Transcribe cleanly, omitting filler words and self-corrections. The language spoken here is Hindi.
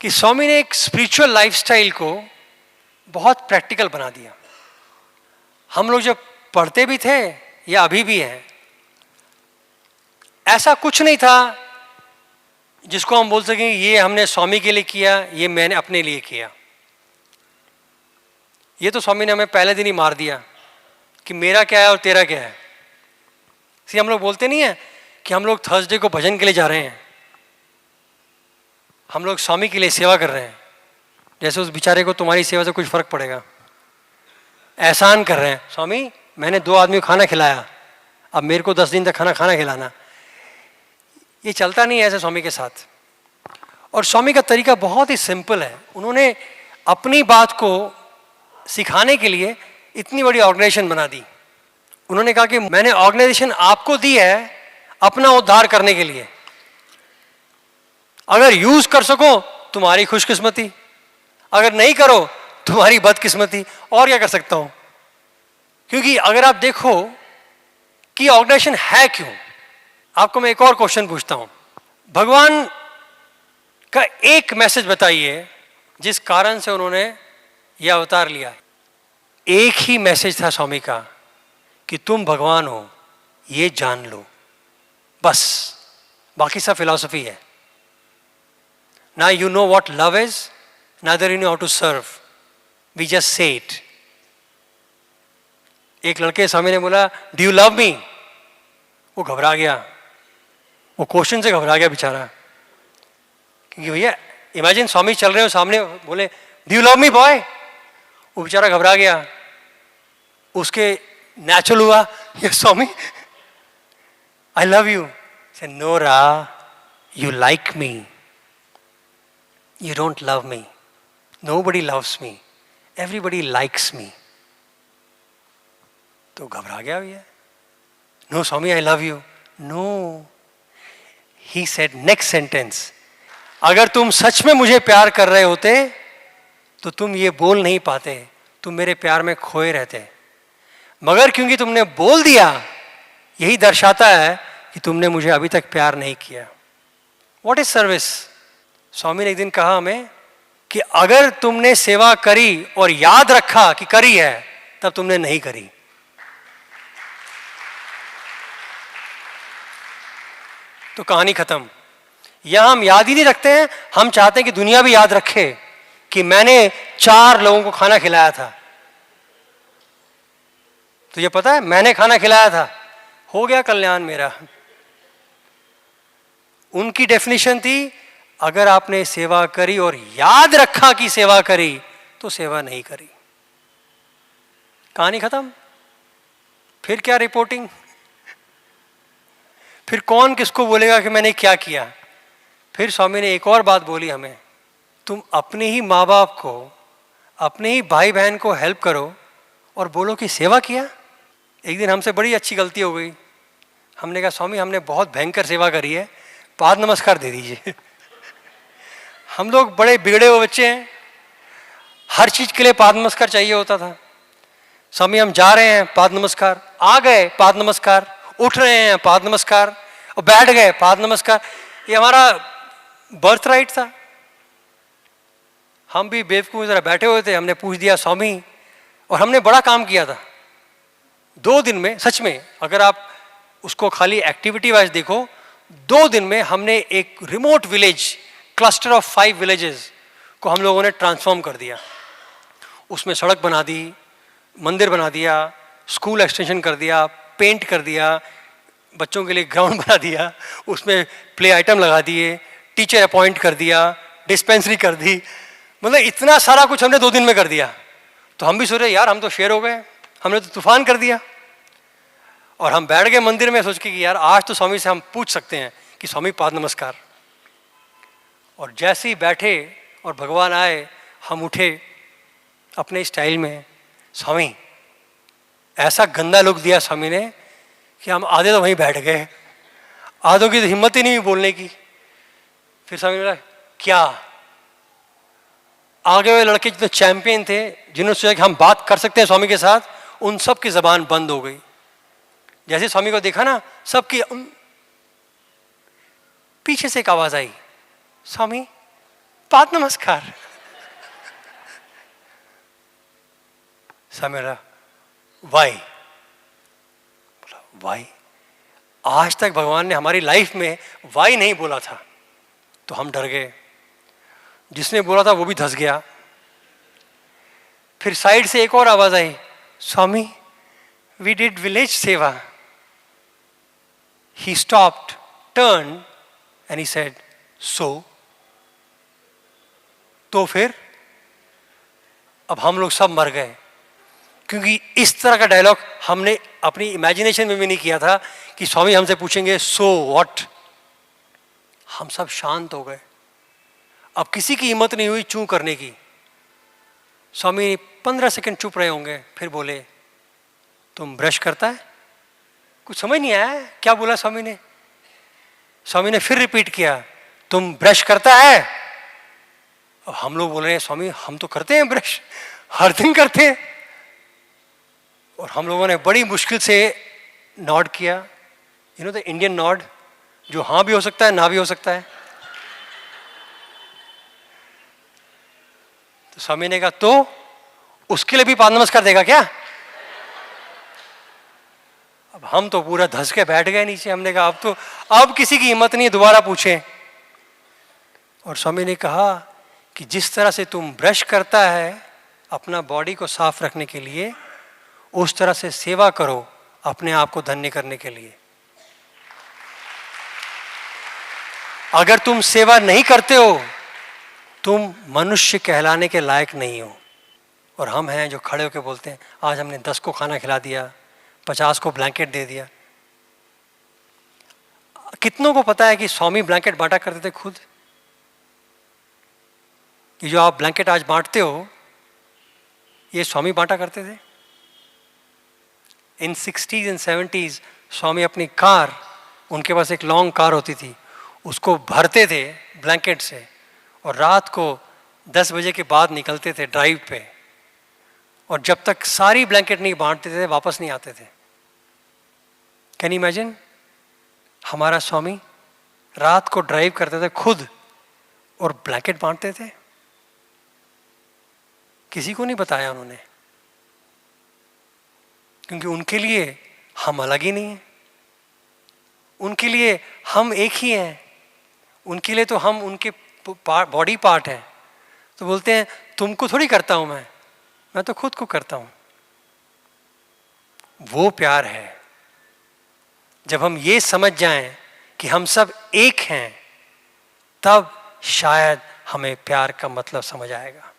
कि स्वामी ने एक स्पिरिचुअल लाइफस्टाइल को बहुत प्रैक्टिकल बना दिया। हम लोग जब पढ़ते भी थे या अभी भी हैं, ऐसा कुछ नहीं था जिसको हम बोल सकें ये हमने स्वामी के लिए किया, ये मैंने अपने लिए किया। ये तो स्वामी ने हमें पहले दिन ही मार दिया कि मेरा क्या है और तेरा क्या है। सी हम लोग बोलते नहीं है कि हम लोग थर्सडे को भजन के लिए जा रहे हैं, हम लोग स्वामी के लिए सेवा कर रहे हैं, जैसे उस बेचारे को तुम्हारी सेवा से कुछ फर्क पड़ेगा। एहसान कर रहे हैं, स्वामी मैंने 2 आदमी को खाना खिलाया, अब मेरे को 10 दिन तक खाना खिलाना। ये चलता नहीं है ऐसे स्वामी के साथ। और स्वामी का तरीका बहुत ही सिंपल है। उन्होंने अपनी बात को सिखाने के लिए इतनी बड़ी ऑर्गेनाइजेशन बना दी। उन्होंने कहा कि मैंने ऑर्गेनाइजेशन आपको दी है अपना उद्धार करने के लिए, अगर यूज कर सको तुम्हारी खुशकिस्मती, अगर नहीं करो तुम्हारी बदकिस्मती। और क्या कर सकता हूं? क्योंकि अगर आप देखो कि ऑर्गेनाइजेशन है क्यों, आपको मैं एक और क्वेश्चन पूछता हूं। भगवान का एक मैसेज बताइए जिस कारण से उन्होंने यह अवतार लिया। एक ही मैसेज था स्वामी का कि तुम भगवान हो, ये जान लो, बस। बाकी सब फिलॉसफी है। ना you know what love is, neither you know how to serve, we just say it. एक लड़के स्वामी ने बोला डू यू लव मी, वो घबरा गया, वो क्वेश्चन से घबरा गया बेचारा। क्योंकि भैया इमेजिन स्वामी चल रहे हो सामने, बोले do you love me boy, वो बेचारा घबरा गया। उसके नेचुरल हुआ ये स्वामी आई लव यू। से Nora you like me, you don't love me, nobody loves me, everybody likes me। तो घबरा गया भैया। No Swami I love you, no. He said next sentence, अगर तुम सच में मुझे प्यार कर रहे होते तो तुम ये बोल नहीं पाते, तुम मेरे प्यार में खोए रहते। मगर क्योंकि तुमने बोल दिया, यही दर्शाता है कि तुमने मुझे अभी तक प्यार नहीं किया। What is service? स्वामी ने एक दिन कहा हमें कि अगर तुमने सेवा करी और याद रखा कि करी है, तब तुमने नहीं करी। तो कहानी खत्म। यहां हम याद ही नहीं रखते हैं, हम चाहते हैं कि दुनिया भी याद रखे कि मैंने 4 लोगों को खाना खिलाया था। तुझे पता है मैंने खाना खिलाया था, हो गया कल्याण मेरा। उनकी डेफिनेशन थी अगर आपने सेवा करी और याद रखा कि सेवा करी तो सेवा नहीं करी। कहानी खत्म। फिर क्या रिपोर्टिंग? फिर कौन किसको बोलेगा कि मैंने क्या किया? फिर स्वामी ने एक और बात बोली हमें, तुम अपने ही माँ बाप को, अपने ही भाई बहन को हेल्प करो और बोलो कि सेवा किया। एक दिन हमसे बड़ी अच्छी गलती हो गई। हमने कहा स्वामी हमने बहुत भयंकर सेवा करी है, पाद नमस्कार दे दीजिए। हम लोग बड़े बिगड़े हुए बच्चे हैं, हर चीज के लिए पाद नमस्कार चाहिए होता था। स्वामी हम जा रहे हैं पाद नमस्कार, आ गए पाद नमस्कार, उठ रहे हैं पाद नमस्कार, और बैठ गए पाद नमस्कार। ये हमारा बर्थ राइट था। हम भी बेवकूफ जरा बैठे हुए थे, हमने पूछ दिया स्वामी, और हमने बड़ा काम किया था 2 दिन में। सच में अगर आप उसको खाली एक्टिविटी वाइज देखो, 2 दिन में हमने एक remote village, cluster of 5 villages को हम लोगों ने ट्रांसफॉर्म कर दिया। उसमें सड़क बना दी, मंदिर बना दिया, स्कूल एक्सटेंशन कर दिया, पेंट कर दिया, बच्चों के लिए ग्राउंड बना दिया, उसमें प्ले आइटम लगा दिए, टीचर अपॉइंट कर दिया, डिस्पेंसरी कर दी। मतलब इतना सारा कुछ हमने 2 दिन में कर दिया। तो हम भी सोचे यार हम तो शेर हो गए, हमने तो तूफान कर दिया। और हम बैठ गए मंदिर में सोच के कि यार आज तो स्वामी से हम पूछ सकते हैं कि स्वामी पाद नमस्कार। और जैसे ही बैठे और भगवान आए, हम उठे अपने स्टाइल में। स्वामी ऐसा गंदा लुक दिया स्वामी ने कि हम आधे तो वहीं बैठ गए, आधों की तो हिम्मत ही नहीं हुई बोलने की। फिर स्वामी ने बोला क्या? आगे हुए लड़के जो चैंपियन थे, जिन्होंने सोचा कि हम बात कर सकते हैं स्वामी के साथ, उन सब की जबान बंद हो गई। जैसे स्वामी को देखा ना, सबकी पीछे से एक आवाज आई, स्वामी पाद नमस्कार। समय रहा, वाई? बोला वाई? आज तक भगवान ने हमारी लाइफ में वाई नहीं बोला था, तो हम डर गए। जिसने बोला था वो भी धंस गया। फिर साइड से एक और आवाज आई, स्वामी वी डिड विलेज सेवा। He stopped, turn and he said so. तो फिर अब हम लोग सब मर गए, क्योंकि इस तरह का डायलॉग हमने अपनी इमेजिनेशन में भी नहीं किया था कि स्वामी हमसे पूछेंगे सो व्हाट। हम सब शांत हो गए। अब किसी की हिम्मत नहीं हुई चूं करने की। स्वामी 15 सेकंड चुप रहे होंगे, फिर बोले तुम ब्रश करता है? कुछ समझ नहीं आया क्या बोला स्वामी ने। स्वामी ने फिर रिपीट किया, तुम ब्रश करता है? अब हम लोग बोल रहे हैं स्वामी हम तो करते हैं ब्रश, हर दिन करते हैं। और हम लोगों ने बड़ी मुश्किल से नॉड किया, you know the Indian nod, जो हाँ भी हो सकता है ना भी हो सकता है। तो स्वामी ने कहा तो उसके लिए भी पाद नमस्कार देगा क्या? अब हम तो पूरा धंस के बैठ गए नीचे। हमने कहा अब किसी की हिम्मत नहीं दोबारा पूछे। और स्वामी ने कहा कि जिस तरह से तुम ब्रश करता है अपना बॉडी को साफ रखने के लिए, उस तरह से सेवा करो अपने आप को धन्य करने के लिए। अगर तुम सेवा नहीं करते हो तुम मनुष्य कहलाने के लायक नहीं हो। और हम हैं जो खड़े होकर बोलते हैं आज हमने 10 को खाना खिला दिया, 50 को ब्लैंकेट दे दिया। कितनों को पता है कि स्वामी ब्लैंकेट बांटा करते थे खुद? ये जो आप ब्लैंकेट आज बांटते हो ये स्वामी बांटा करते थे। इन 60s एंड 70s स्वामी अपनी कार, उनके पास एक लॉन्ग कार होती थी, उसको भरते थे ब्लैंकेट से और रात को 10 बजे के बाद निकलते थे ड्राइव पे। और जब तक सारी ब्लैंकेट नहीं बांटते थे वापस नहीं आते थे। Can you imagine? हमारा स्वामी रात को ड्राइव करते थे खुद और ब्लैंकेट बांटते थे। किसी को नहीं बताया उन्होंने, क्योंकि उनके लिए हम अलग ही नहीं हैं। उनके लिए हम एक ही हैं। उनके लिए तो हम उनके बॉडी पार्ट हैं। तो बोलते हैं तुमको थोड़ी करता हूं मैं तो खुद को करता हूं। वो प्यार है। जब हम ये समझ जाएं कि हम सब एक हैं, तब शायद हमें प्यार का मतलब समझ आएगा।